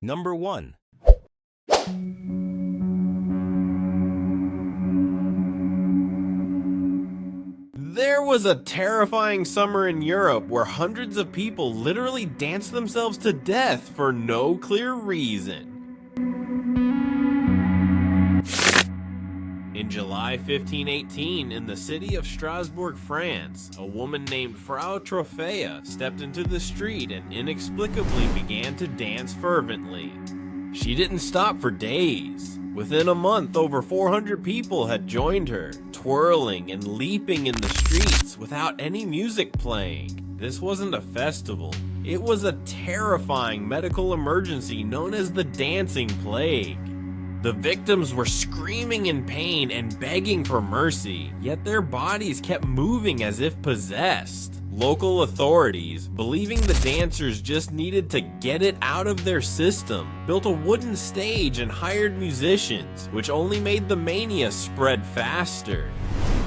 Number 1. There was a terrifying summer in Europe where hundreds of people literally danced themselves to death for no clear reason. In July 1518, in the city of Strasbourg, France, a woman named Frau Trophea stepped into the street and inexplicably began to dance fervently. She didn't stop for days. Within a month, over 400 people had joined her, twirling and leaping in the streets without any music playing. This wasn't a festival. It was a terrifying medical emergency known as the Dancing Plague. The victims were screaming in pain and begging for mercy, yet their bodies kept moving as if possessed. Local authorities, believing the dancers just needed to get it out of their system, built a wooden stage and hired musicians, which only made the mania spread faster.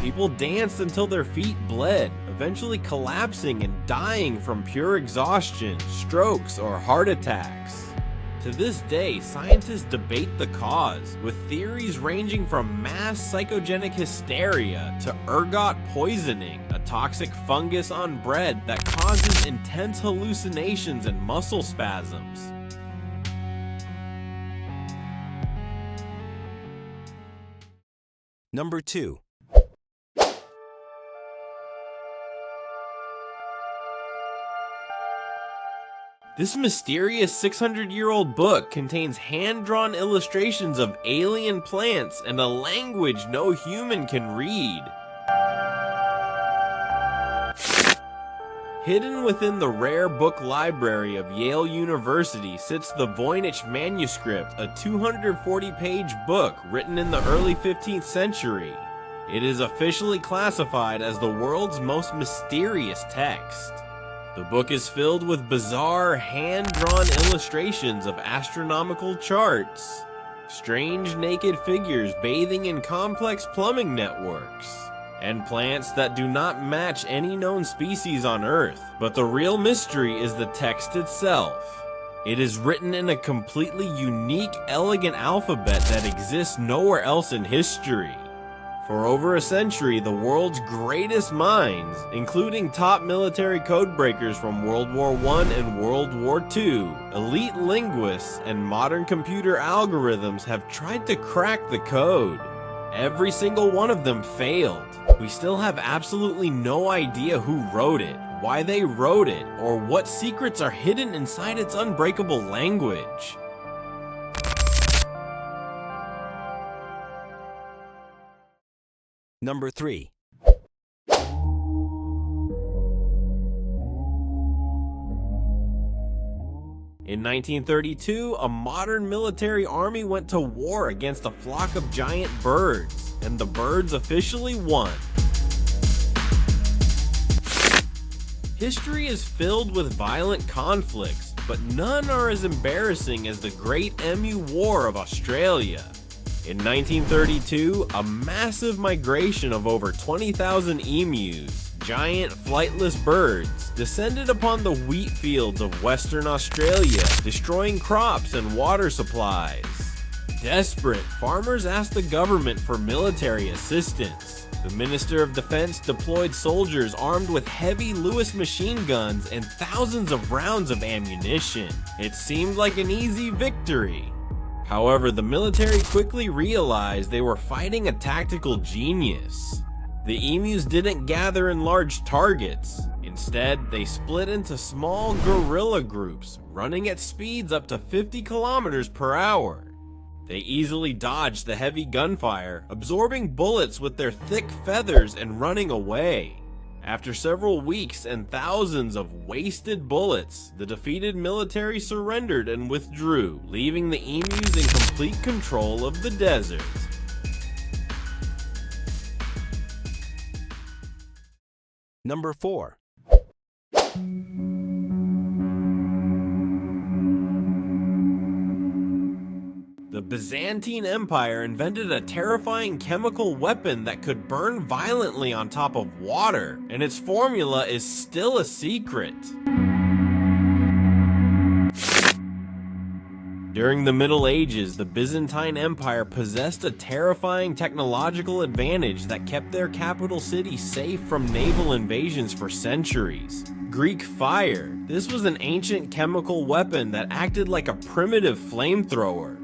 People danced until their feet bled, eventually collapsing and dying from pure exhaustion, strokes, or heart attacks. To this day, scientists debate the cause, with theories ranging from mass psychogenic hysteria to ergot poisoning, a toxic fungus on bread that causes intense hallucinations and muscle spasms. Number 2. This mysterious 600-year-old book contains hand-drawn illustrations of alien plants and a language no human can read. Hidden within the rare book library of Yale University sits the Voynich Manuscript, a 240-page book written in the early 15th century. It is officially classified as the world's most mysterious text. The book is filled with bizarre, hand-drawn illustrations of astronomical charts, strange naked figures bathing in complex plumbing networks, and plants that do not match any known species on Earth. But the real mystery is the text itself. It is written in a completely unique, elegant alphabet that exists nowhere else in history. For over a century, the world's greatest minds, including top military codebreakers from World War I and World War II, elite linguists, and modern computer algorithms have tried to crack the code. Every single one of them failed. We still have absolutely no idea who wrote it, why they wrote it, or what secrets are hidden inside its unbreakable language. Number 3. In 1932, a modern military army went to war against a flock of giant birds, and the birds officially won. History is filled with violent conflicts, but none are as embarrassing as the Great Emu War of Australia. In 1932, a massive migration of over 20,000 emus, giant flightless birds, descended upon the wheat fields of Western Australia, destroying crops and water supplies. Desperate, farmers asked the government for military assistance. The Minister of Defense deployed soldiers armed with heavy Lewis machine guns and thousands of rounds of ammunition. It seemed like an easy victory. However, the military quickly realized they were fighting a tactical genius. The emus didn't gather in large targets. Instead, they split into small guerrilla groups, running at speeds up to 50 kilometers per hour. They easily dodged the heavy gunfire, absorbing bullets with their thick feathers and running away. After several weeks and thousands of wasted bullets, the defeated military surrendered and withdrew, leaving the emus in complete control of the desert. Number 4. The Byzantine Empire invented a terrifying chemical weapon that could burn violently on top of water, and its formula is still a secret. During the Middle Ages, the Byzantine Empire possessed a terrifying technological advantage that kept their capital city safe from naval invasions for centuries. Greek fire. This was an ancient chemical weapon that acted like a primitive flamethrower.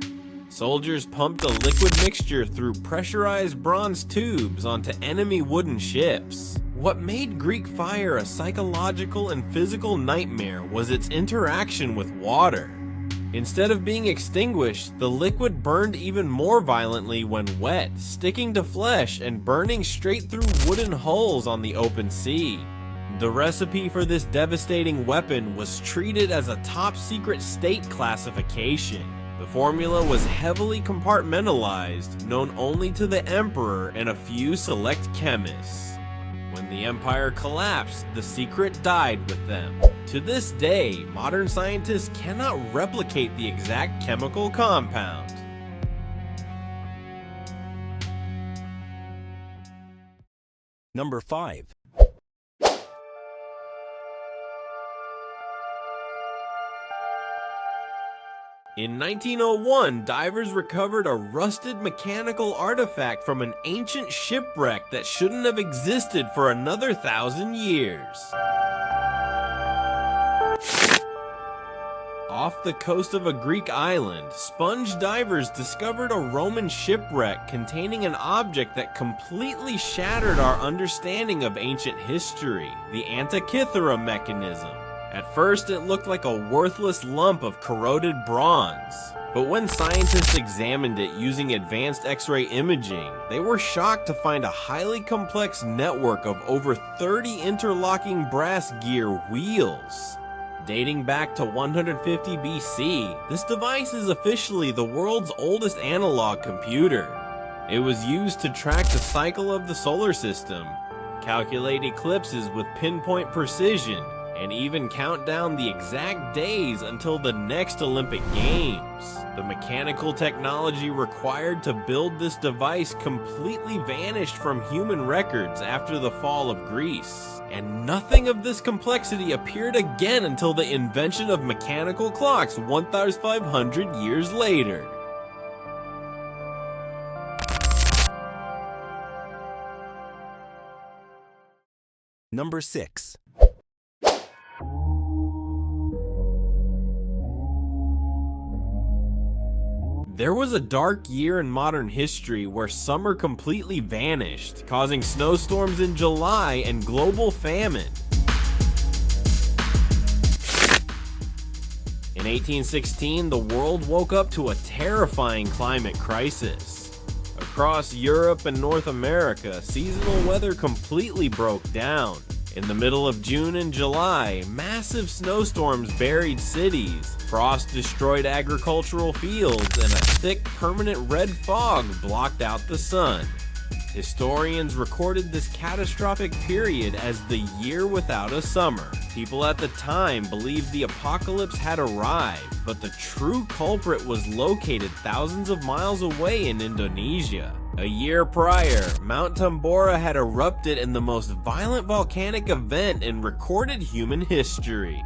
Soldiers pumped a liquid mixture through pressurized bronze tubes onto enemy wooden ships. What made Greek fire a psychological and physical nightmare was its interaction with water. Instead of being extinguished, the liquid burned even more violently when wet, sticking to flesh and burning straight through wooden hulls on the open sea. The recipe for this devastating weapon was treated as a top-secret state classification. The formula was heavily compartmentalized, known only to the emperor and a few select chemists. When the empire collapsed, the secret died with them. To this day, modern scientists cannot replicate the exact chemical compound. Number 5. In 1901, divers recovered a rusted mechanical artifact from an ancient shipwreck that shouldn't have existed for another 1,000 years. Off the coast of a Greek island, sponge divers discovered a Roman shipwreck containing an object that completely shattered our understanding of ancient history, the Antikythera Mechanism. At first, it looked like a worthless lump of corroded bronze. But when scientists examined it using advanced X-ray imaging, they were shocked to find a highly complex network of over 30 interlocking brass gear wheels. Dating back to 150 BC, this device is officially the world's oldest analog computer. It was used to track the cycle of the solar system, calculate eclipses with pinpoint precision, and even count down the exact days until the next Olympic Games. The mechanical technology required to build this device completely vanished from human records after the fall of Greece, and nothing of this complexity appeared again until the invention of mechanical clocks 1,500 years later. Number 6. There was a dark year in modern history where summer completely vanished, causing snowstorms in July and global famine. In 1816, the world woke up to a terrifying climate crisis. Across Europe and North America, seasonal weather completely broke down. In the middle of June and July, massive snowstorms buried cities, frost destroyed agricultural fields, and a thick permanent red fog blocked out the sun. Historians recorded this catastrophic period as the year without a summer. People at the time believed the apocalypse had arrived, but the true culprit was located thousands of miles away in Indonesia. A year prior, Mount Tambora had erupted in the most violent volcanic event in recorded human history.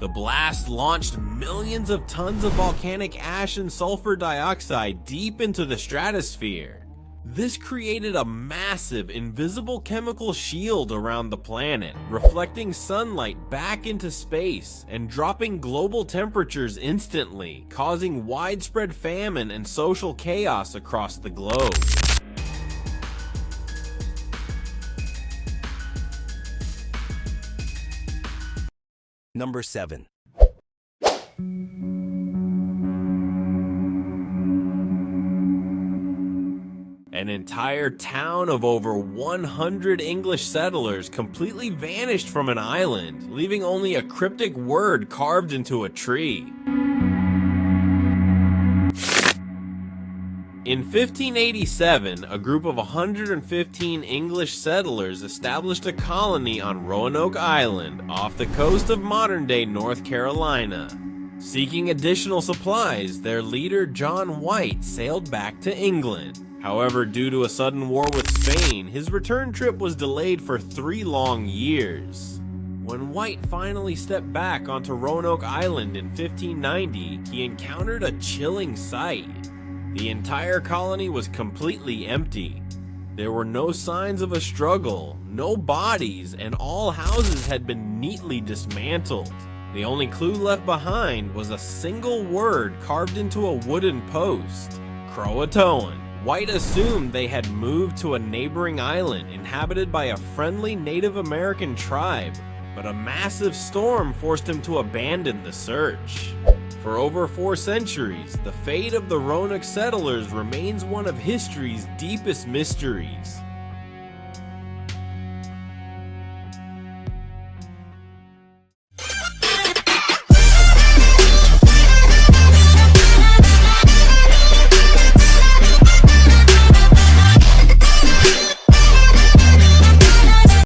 The blast launched millions of tons of volcanic ash and sulfur dioxide deep into the stratosphere. This created a massive, invisible chemical shield around the planet, reflecting sunlight back into space and dropping global temperatures instantly, causing widespread famine and social chaos across the globe. Number 7. An entire town of over 100 English settlers completely vanished from an island, leaving only a cryptic word carved into a tree. In 1587, a group of 115 English settlers established a colony on Roanoke Island, off the coast of modern-day North Carolina. Seeking additional supplies, their leader John White sailed back to England. However, due to a sudden war with Spain, his return trip was delayed for 3 long years. When White finally stepped back onto Roanoke Island in 1590, he encountered a chilling sight. The entire colony was completely empty. There were no signs of a struggle, no bodies, and all houses had been neatly dismantled. The only clue left behind was a single word carved into a wooden post: Croatoan. White assumed they had moved to a neighboring island inhabited by a friendly Native American tribe, but a massive storm forced him to abandon the search. For over 4 centuries, the fate of the Roanoke settlers remains one of history's deepest mysteries.